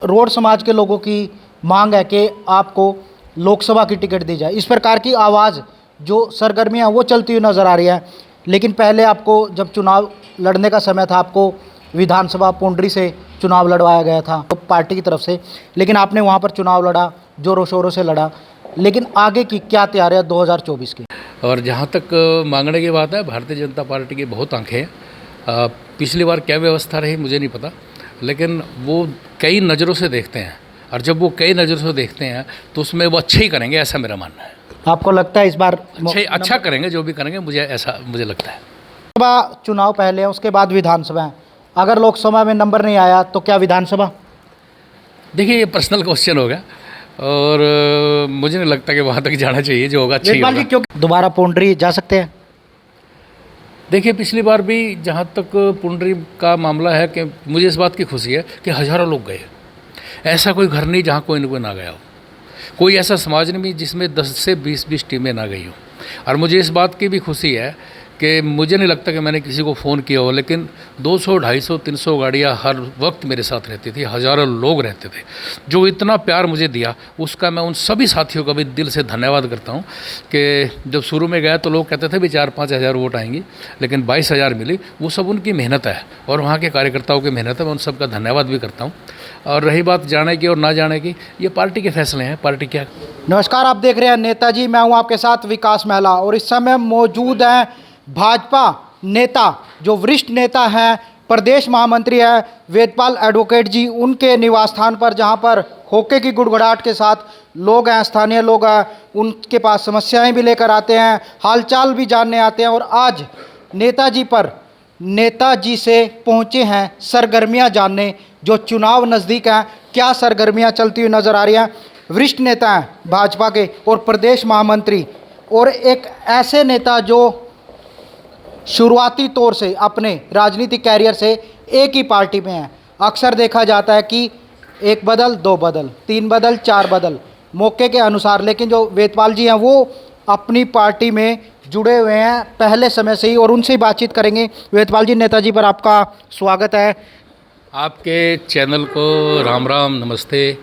Road समाज के लोगों की मांग है कि आपको लोकसभा की टिकट दी जाए। इस प्रकार की आवाज़ जो सरगर्मियाँ वो चलती हुई नज़र आ रही है। लेकिन पहले आपको जब चुनाव लड़ने का समय था, आपको विधानसभा पुंडरी से चुनाव लड़वाया गया था तो पार्टी की तरफ से, लेकिन आपने वहाँ पर चुनाव लड़ा, जोरों शोरों से लड़ा। लेकिन आगे की क्या तैयारी है 2024 की? और जहाँ तक मांगने की बात है, भारतीय जनता पार्टी की बहुत आंखें हैं। पिछली बार क्या व्यवस्था रही मुझे नहीं पता, लेकिन वो कई नज़रों से देखते हैं, और जब वो कई नज़रों से देखते हैं तो उसमें वो अच्छे ही करेंगे, ऐसा मेरा मानना है। आपको लगता है इस बार अच्छा करेंगे, जो भी करेंगे मुझे लगता है। लोकसभा चुनाव पहले है, उसके बाद विधानसभा है। अगर लोकसभा में नंबर नहीं आया तो क्या विधानसभा? देखिए, ये पर्सनल क्वेश्चन हो गया, और मुझे नहीं लगता कि वहाँ तक जाना चाहिए। जो होगा अच्छा ही होगा। क्योंकि दोबारा पुंडरी जा सकते हैं। देखिए, पिछली बार भी जहाँ तक पुंडरी का मामला है, कि मुझे इस बात की खुशी है कि हज़ारों लोग गए। ऐसा कोई घर नहीं जहाँ कोई न कोई ना गया हो, कोई ऐसा समाज नहीं जिसमें 10 से 20 टीमें ना गई हो। और मुझे इस बात की भी खुशी है कि मुझे नहीं लगता कि मैंने किसी को फ़ोन किया हो, लेकिन 200, 250, 300 गाड़ियाँ हर वक्त मेरे साथ रहती थी, हज़ारों लोग रहते थे। जो इतना प्यार मुझे दिया, उसका मैं उन सभी साथियों का भी दिल से धन्यवाद करता हूँ। कि जब शुरू में गया तो लोग कहते थे भी 4-5 हज़ार वोट आएंगी, लेकिन 22,000 मिली। वो सब उनकी मेहनत है और वहाँ के कार्यकर्ताओं की मेहनत है। मैं उन सब का धन्यवाद भी करता हूँ। और रही बात जाने की और ना जाने की, ये पार्टी के फैसले हैं। पार्टी क्या। नमस्कार, आप देख रहे हैं नेताजी। मैं हूं आपके साथ विकास महला, और इस समय मौजूद हैं भाजपा नेता, जो वरिष्ठ नेता हैं, प्रदेश महामंत्री है वेदपाल एडवोकेट जी, उनके निवास स्थान पर, जहां पर होके की गुड़गुड़ाहट के साथ लोग हैं, स्थानीय लोग हैं, उनके पास समस्याएं भी लेकर आते हैं, हालचाल भी जानने आते हैं। और आज नेताजी से पहुंचे हैं सरगर्मियां जानने, जो चुनाव नज़दीक हैं, क्या सरगर्मियां चलती हुई नज़र आ रही हैं। वरिष्ठ नेता हैं भाजपा के और प्रदेश महामंत्री, और एक ऐसे नेता जो शुरुआती तौर से अपने राजनीतिक कैरियर से एक ही पार्टी में हैं। अक्सर देखा जाता है कि एक बदल, दो बदल, तीन बदल, चार बदल, मौके के अनुसार। लेकिन जो वेदपाल जी हैं वो अपनी पार्टी में जुड़े हुए हैं पहले समय से ही, और उनसे ही बातचीत करेंगे। वेदपाल जी, नेताजी पर आपका स्वागत है। आपके चैनल को राम राम, नमस्ते।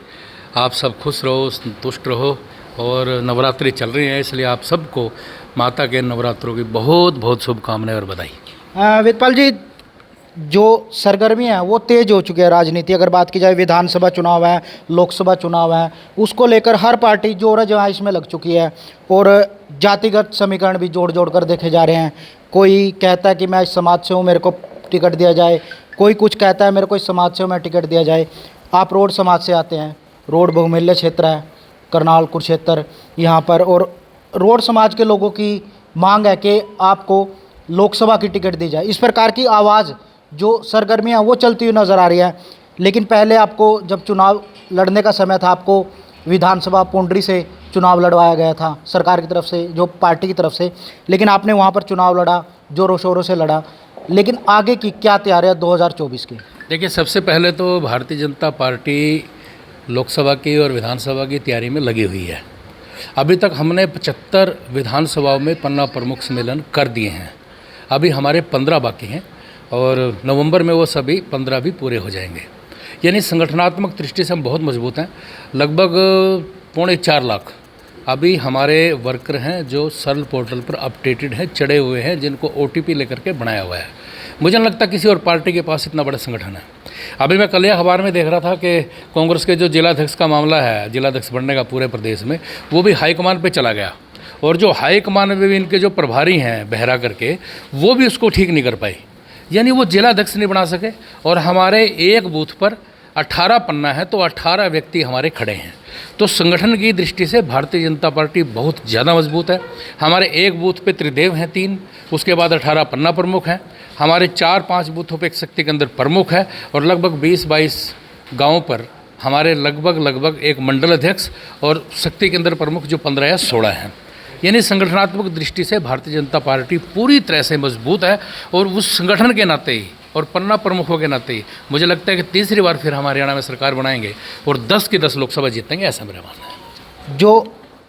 आप सब खुश रहो, संतुष्ट रहो। और नवरात्रि चल रही है, इसलिए आप सबको माता के नवरात्रों की बहुत बहुत शुभकामनाएं और बधाई। वेदपाल जी, जो सरगर्मी है वो तेज़ हो चुकी है राजनीति। अगर बात की जाए, विधानसभा चुनाव है, लोकसभा चुनाव है, उसको लेकर हर पार्टी जोर आजमाइश में लग चुकी है, और जातिगत समीकरण भी जोड़ कर देखे जा रहे हैं। कोई कहता है कि मैं इस समाज से हूँ, मेरे को टिकट दिया जाए। कोई कुछ कहता है मेरे को इस समाज से हूँ, मैं टिकट दिया जाए। आप रोड समाज से आते हैं, रोड बहुमूल्य क्षेत्र है, करनाल कुरुक्षेत्र यहाँ पर, और रोड समाज के लोगों की मांग है कि आपको लोकसभा की टिकट दी जाए। इस प्रकार की आवाज़ जो सरगर्मियाँ वो चलती हुई नज़र आ रही है। लेकिन पहले आपको जब चुनाव लड़ने का समय था, आपको विधानसभा पुंडरी से चुनाव लड़वाया गया था सरकार की तरफ से, जो पार्टी की तरफ से, लेकिन आपने वहाँ पर चुनाव लड़ा, जोरों शोरों से लड़ा। लेकिन आगे की क्या तैयारी है 2024 की? देखिए, सबसे पहले तो भारतीय जनता पार्टी लोकसभा की और विधानसभा की तैयारी में लगी हुई है। अभी तक हमने 75 विधानसभाओं में पन्ना प्रमुख सम्मेलन कर दिए हैं। अभी हमारे 15 बाकी हैं, और नवंबर में वो सभी 15 भी पूरे हो जाएंगे। यानी संगठनात्मक दृष्टि से हम बहुत मजबूत हैं। लगभग 4.25 लाख अभी हमारे वर्कर हैं जो सरल पोर्टल पर अपडेटेड हैं, चढ़े हुए हैं, जिनको OTP लेकर के बनाया हुआ है। मुझे नहीं लगता किसी और पार्टी के पास इतना बड़ा संगठन है। अभी मैं कल अखबार में देख रहा था कि कांग्रेस के जो जिलाध्यक्ष का मामला है, जिलाध्यक्ष बनने का पूरे प्रदेश में, वो भी हाईकमान पे चला गया, और जो हाईकमान में भी इनके जो प्रभारी हैं बहरा करके, वो भी उसको ठीक नहीं कर पाई। यानी वो जिलाध्यक्ष नहीं बना सके। और हमारे एक बूथ पर 18 पन्ना है, तो 18 व्यक्ति हमारे खड़े हैं। तो संगठन की दृष्टि से भारतीय जनता पार्टी बहुत ज़्यादा मजबूत है। हमारे एक बूथ पे त्रिदेव हैं 3, उसके बाद 18 पन्ना प्रमुख हैं। हमारे 4-5 बूथों पे एक शक्ति केंद्र प्रमुख है, और लगभग 20-22 गाँव पर हमारे लगभग एक मंडल अध्यक्ष और शक्ति केंद्र प्रमुख जो 15 या 16 हैं। यानी संगठनात्मक दृष्टि से भारतीय जनता पार्टी पूरी तरह से मजबूत है। और उस संगठन के नाते ही और पन्ना प्रमुखों के नाते ही मुझे लगता है कि तीसरी बार फिर हम हरियाणा में सरकार बनाएंगे और 10 की 10 लोकसभा जीतेंगे, ऐसा मेरा मानना है। जो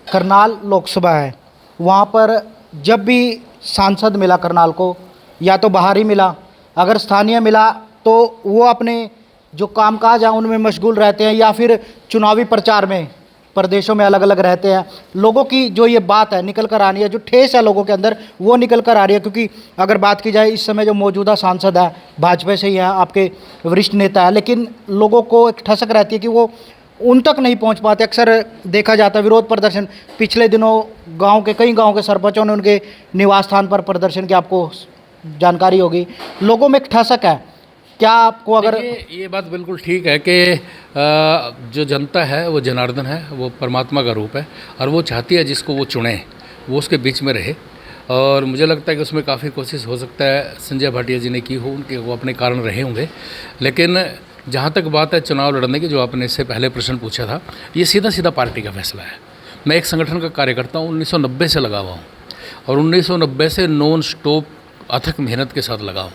करनाल लोकसभा है, वहाँ पर जब भी सांसद मिला करनाल को, या तो बाहरी मिला, अगर स्थानीय मिला तो वो अपने जो कामकाज है उनमें मशगूल रहते हैं या फिर चुनावी प्रचार में प्रदेशों में अलग अलग रहते हैं, लोगों की जो ये बात है निकल कर आनी है, जो ठेस है लोगों के अंदर वो निकल कर आ रही है। क्योंकि अगर बात की जाए इस समय जो मौजूदा सांसद है भाजपा से ही है, आपके वरिष्ठ नेता है, लेकिन लोगों को एक ठसक रहती है कि वो उन तक नहीं पहुंच पाते। अक्सर देखा जाता है विरोध प्रदर्शन, पिछले दिनों गांव के कई गांव के सरपंचों ने उनके निवास स्थान पर प्रदर्शन किया, आपको जानकारी होगी। लोगों में एक ठसक है, क्या आपको अगर ये बात बिल्कुल ठीक है कि जो जनता है वो जनार्दन है, वो परमात्मा का रूप है और वो चाहती है जिसको वो चुने वो उसके बीच में रहे। और मुझे लगता है कि उसमें काफ़ी कोशिश हो सकता है संजय भाटिया जी ने की हो, उनके वो अपने कारण रहे होंगे। लेकिन जहाँ तक बात है चुनाव लड़ने की, जो आपने इससे पहले प्रश्न पूछा था, ये सीधा सीधा पार्टी का फैसला है। मैं एक संगठन का कार्यकर्ता हूँ, 1990 से लगा हुआ हूँ और 1990 से नॉन स्टॉप अथक मेहनत के साथ लगा हूँ।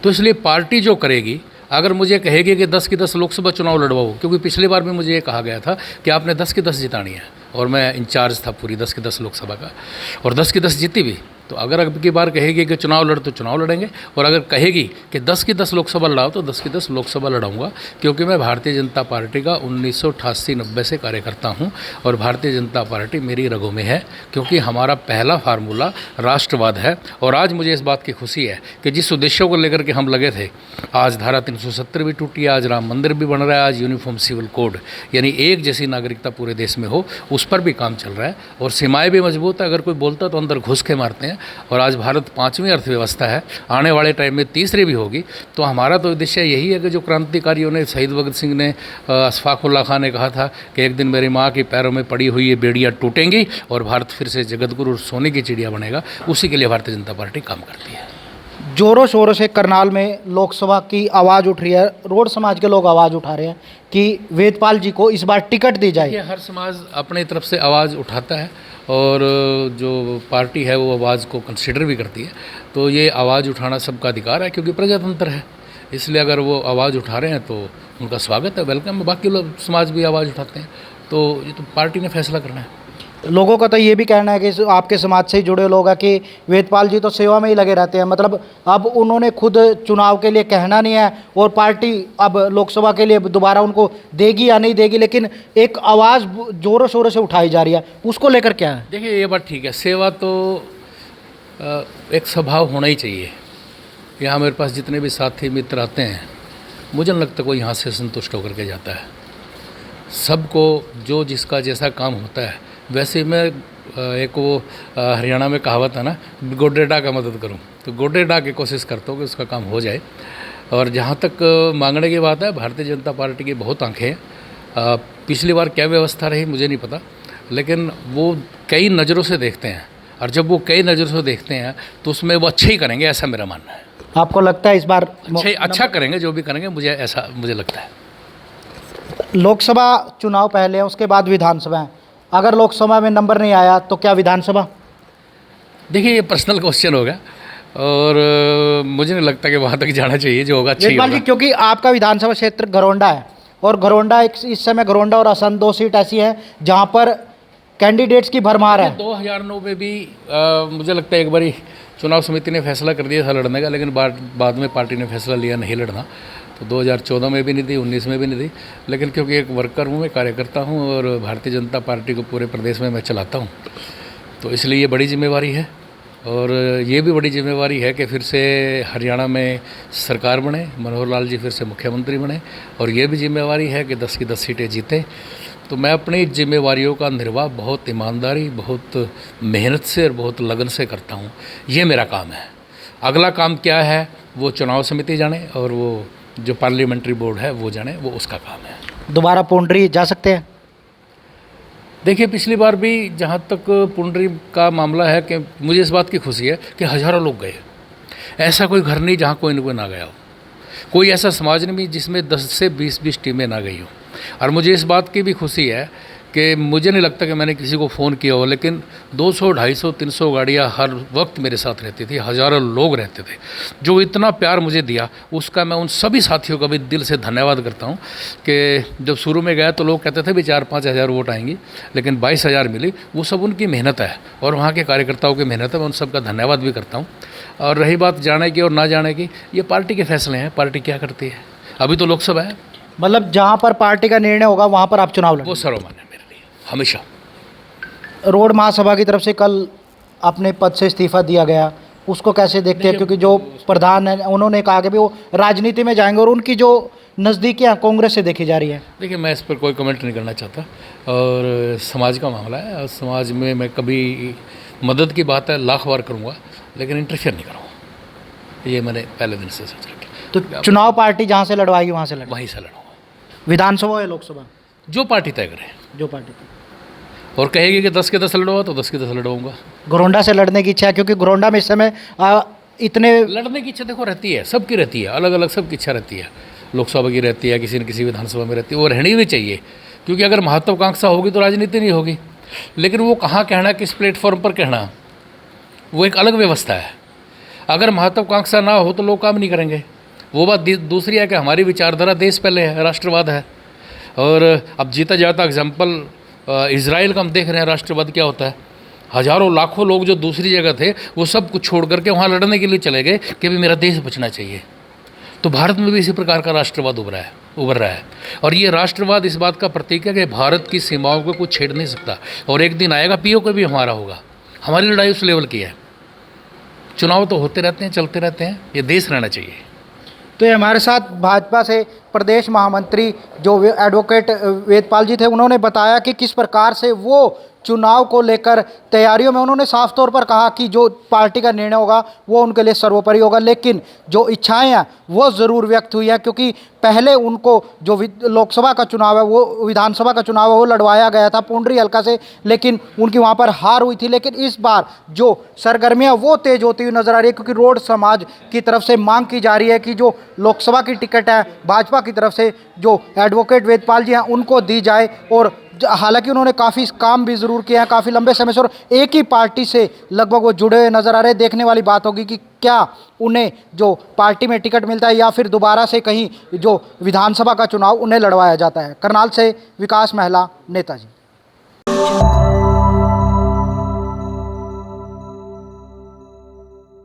तो इसलिए पार्टी जो करेगी, अगर मुझे कहेगी कि 10 की 10 लोकसभा चुनाव लड़वाओ, क्योंकि पिछली बार भी मुझे ये कहा गया था कि आपने 10 की 10 जितानी है और मैं इंचार्ज था पूरी 10 की 10 लोकसभा का और 10 की 10 जीती भी। तो अगर अब की बार कहेगी कि चुनाव लड़ तो चुनाव लड़ेंगे, और अगर कहेगी कि 10 की 10 लोकसभा लड़ाओ तो 10 की 10 लोकसभा लड़ाऊंगा, क्योंकि मैं भारतीय जनता पार्टी का 1988-90 से कार्यकर्ता हूं और भारतीय जनता पार्टी मेरी रगों में है, क्योंकि हमारा पहला फार्मूला राष्ट्रवाद है। और आज मुझे इस बात की खुशी है कि जिस उद्देश्यों को लेकर के हम लगे थे, आज धारा 370 भी टूटी है, आज राम मंदिर भी बन रहा है, आज यूनिफॉर्म सिविल कोड यानी एक जैसी नागरिकता पूरे देश में हो, उस पर भी काम चल रहा है और सीमाएँ भी मजबूत है। अगर कोई बोलता तो अंदर घुस के मारते हैं। और आज भारत 5वीं अर्थव्यवस्था है, आने वाले टाइम में तीसरी भी होगी। तो हमारा तो उद्देश्य यही है कि जो क्रांतिकारियों ने, शहीद भगत सिंह ने, अशफाकुल्ला खान ने कहा था कि एक दिन मेरी माँ के पैरों में पड़ी हुई ये बेड़ियाँ टूटेंगी और भारत फिर से जगतगुरु सोने की चिड़िया बनेगा, उसी के लिए भारतीय जनता पार्टी काम करती है। जोरों शोरों से करनाल में लोकसभा की आवाज़ उठ रही है, रोड समाज के लोग आवाज़ उठा रहे हैं कि वेदपाल जी को इस बार टिकट दी जाए। हर समाज अपनी तरफ से आवाज़ उठाता है और जो पार्टी है वो आवाज़ को कंसिडर भी करती है। तो ये आवाज़ उठाना सबका अधिकार है, क्योंकि प्रजातंत्र है, इसलिए अगर वो आवाज़ उठा रहे हैं तो उनका स्वागत है, वेलकम है। बाकी लोग समाज भी आवाज़ उठाते हैं, तो ये तो पार्टी ने फैसला करना है। लोगों का तो ये भी कहना है कि आपके समाज से ही जुड़े लोग हैं कि वेदपाल जी तो सेवा में ही लगे रहते हैं, मतलब अब उन्होंने खुद चुनाव के लिए कहना नहीं है और पार्टी अब लोकसभा के लिए दोबारा उनको देगी या नहीं देगी, लेकिन एक आवाज़ जोरों शोरों से उठाई जा रही है, उसको लेकर क्या है? देखिए ये बात ठीक है, सेवा तो एक स्वभाव होना ही चाहिए। यहाँ मेरे पास जितने भी साथी मित्र आते हैं, मुझे नहीं लगता कोई यहाँ से संतुष्ट होकर के जाता है। सबको जो जिसका जैसा काम होता है वैसे मैं एक वो हरियाणा में कहावत है ना, गोडे डा का मदद करूं, तो गोडे डा की कोशिश करता हूँ कि उसका काम हो जाए। और जहाँ तक मांगने की बात है, भारतीय जनता पार्टी की बहुत आंखें हैं। पिछली बार क्या व्यवस्था रही मुझे नहीं पता, लेकिन वो कई नज़रों से देखते हैं और जब वो कई नज़रों से देखते हैं तो उसमें वो अच्छे ही करेंगे, ऐसा मेरा मानना है। आपको लगता है इस बार अच्छा करेंगे, जो भी करेंगे मुझे लगता है। लोकसभा चुनाव पहले है, उसके बाद विधानसभा है, अगर लोकसभा में नंबर नहीं आया तो क्या विधानसभा? देखिए ये पर्सनल क्वेश्चन होगा और मुझे नहीं लगता कि वहाँ तक जाना चाहिए, जो होगा अच्छा ही होगा। क्योंकि आपका विधानसभा क्षेत्र घरोंडा है और घरोंडा इस समय घरोंडा और असंध 2 सीट ऐसी हैं जहाँ पर कैंडिडेट्स की भरमार है। 2009 में भी मुझे लगता है एक बारी चुनाव समिति ने फैसला कर दिया था लड़ने का, लेकिन बाद में पार्टी ने फैसला लिया नहीं लड़ना। तो 2014 में भी नहीं थी, 19 में भी नहीं थी, लेकिन क्योंकि एक वर्कर हूँ, मैं कार्यकर्ता हूँ और भारतीय जनता पार्टी को पूरे प्रदेश में मैं चलाता हूँ, तो इसलिए ये बड़ी जिम्मेवारी है। और ये भी बड़ी जिम्मेवारी है कि फिर से हरियाणा में सरकार बने, मनोहर लाल जी फिर से मुख्यमंत्री बने, और ये भी जिम्मेवारी है कि 10 की 10 सीटें जीतें। तो मैं अपनी जिम्मेवारियों का निर्वाह बहुत ईमानदारी, बहुत मेहनत से और बहुत लगन से करता हूँ। ये मेरा काम है। अगला काम क्या है वो चुनाव समिति जाने और वो जो पार्लियामेंट्री बोर्ड है वो जाने, वो उसका काम है। दोबारा पुंडरी जा सकते हैं? देखिए पिछली बार भी जहाँ तक पुंडरी का मामला है कि मुझे इस बात की खुशी है कि हज़ारों लोग गए। ऐसा कोई घर नहीं जहाँ कोई न कोई ना गया हो, कोई ऐसा समाज नहीं जिसमें 10 से 20 टीमें ना गई हो। और मुझे इस बात की भी खुशी है कि मुझे नहीं लगता कि मैंने किसी को फ़ोन किया हो, लेकिन 200, 250, 300 गाड़ियाँ हर वक्त मेरे साथ रहती थी, हज़ारों लोग रहते थे। जो इतना प्यार मुझे दिया उसका मैं उन सभी साथियों का भी दिल से धन्यवाद करता हूँ कि जब शुरू में गया तो लोग कहते थे भी 4-5 हज़ार वोट आएंगी, लेकिन 22,000 मिली। वो सब उनकी मेहनत है और वहाँ के कार्यकर्ताओं की मेहनत है, मैं उन सब का धन्यवाद भी करता हूँ। और रही बात जाने की और ना जाने की, ये पार्टी के फैसले हैं, पार्टी क्या करती है। अभी तो लोकसभा है। मतलब जहाँ पर पार्टी का निर्णय होगा वहाँ पर आप चुनाव वो लड़ेंगे। सर्वमान्य है मेरे लिए हमेशा। रोड महासभा की तरफ से कल अपने पद से इस्तीफा दिया गया, उसको कैसे देखते हैं? क्योंकि जो प्रधान है उन्होंने कहा कि भी वो राजनीति में जाएंगे और उनकी जो नज़दीकियाँ कांग्रेस से देखी जा रही है। देखिए, मैं इस पर कोई कमेंट नहीं करना चाहता, और समाज का मामला है, और समाज में मैं कभी मदद की बात है लाख बार करूँगा, लेकिन इंटरफेयर नहीं करूँगा। ये मैंने पहले दिन से सोच रखा, तो चुनाव पार्टी जहाँ से लड़वाएगी वहाँ से लड़े, वहीं से लड़ूँगा, विधानसभा या लोकसभा? जो पार्टी तय करे। जो पार्टी। और कहेगी कि 10 के 10 लड़वा तो 10 के 10 लड़वाऊँगा। घरोंडा से लड़ने की इच्छा है, क्योंकि घरोंडा में इस समय इतने लड़ने की इच्छा देखो रहती है, सबकी रहती है, अलग अलग सबकी इच्छा रहती है। लोकसभा की रहती है, किसी न किसी विधानसभा में रहती है, वो रहनी भी चाहिए, क्योंकि अगर महत्वाकांक्षा होगी तो राजनीति नहीं होगी। लेकिन वो कहाँ कहना, किस प्लेटफॉर्म पर कहना, वो एक अलग व्यवस्था है। अगर महत्वाकांक्षा ना हो तो लोग काम नहीं करेंगे। वो बात दूसरी है कि हमारी विचारधारा देश पहले है, राष्ट्रवाद है। और अब जीता जाता एग्जाम्पल इजराइल का हम देख रहे हैं, राष्ट्रवाद क्या होता है। हजारों लाखों लोग जो दूसरी जगह थे वो सब कुछ छोड़ करके वहाँ लड़ने के लिए चले गए कि भी मेरा देश बचना चाहिए। तो भारत में भी इसी प्रकार का राष्ट्रवाद उभर रहा है। और ये राष्ट्रवाद इस बात का प्रतीक है कि भारत की सीमाओं को कुछ छेड़ नहीं सकता, और एक दिन आएगा पीओके भी हमारा होगा। हमारी लड़ाई उस लेवल की है। चुनाव तो होते रहते हैं, चलते रहते हैं, ये देश रहना चाहिए। तो ये हमारे साथ भाजपा से प्रदेश महामंत्री जो एडवोकेट वेदपाल जी थे, उन्होंने बताया कि किस प्रकार से वो चुनाव को लेकर तैयारियों में, उन्होंने साफ तौर पर कहा कि जो पार्टी का निर्णय होगा वो उनके लिए सर्वोपरि होगा, लेकिन जो इच्छाएं हैं वो ज़रूर व्यक्त हुई है, क्योंकि पहले उनको जो लोकसभा का चुनाव है, वो विधानसभा का चुनाव है, वो लड़वाया गया था पुंडरी हल्का से, लेकिन उनकी वहाँ पर हार हुई थी। लेकिन इस बार जो सरगर्मियाँ वो तेज़ होती हुई नजर आ रही है, क्योंकि रोड समाज की तरफ से मांग की जा रही है कि जो लोकसभा की टिकट है भाजपा की तरफ से जो एडवोकेट वेदपाल जी हैं उनको दी जाए। और हालांकि उन्होंने काफ़ी काम भी ज़रूर किया है काफ़ी लंबे समय से, और एक ही पार्टी से लगभग वो जुड़े हुए नज़र आ रहे हैं। देखने वाली बात होगी कि क्या उन्हें जो पार्टी में टिकट मिलता है या फिर दोबारा से कहीं जो विधानसभा का चुनाव उन्हें लड़वाया जाता है। करनाल से विकास महला, नेताजी।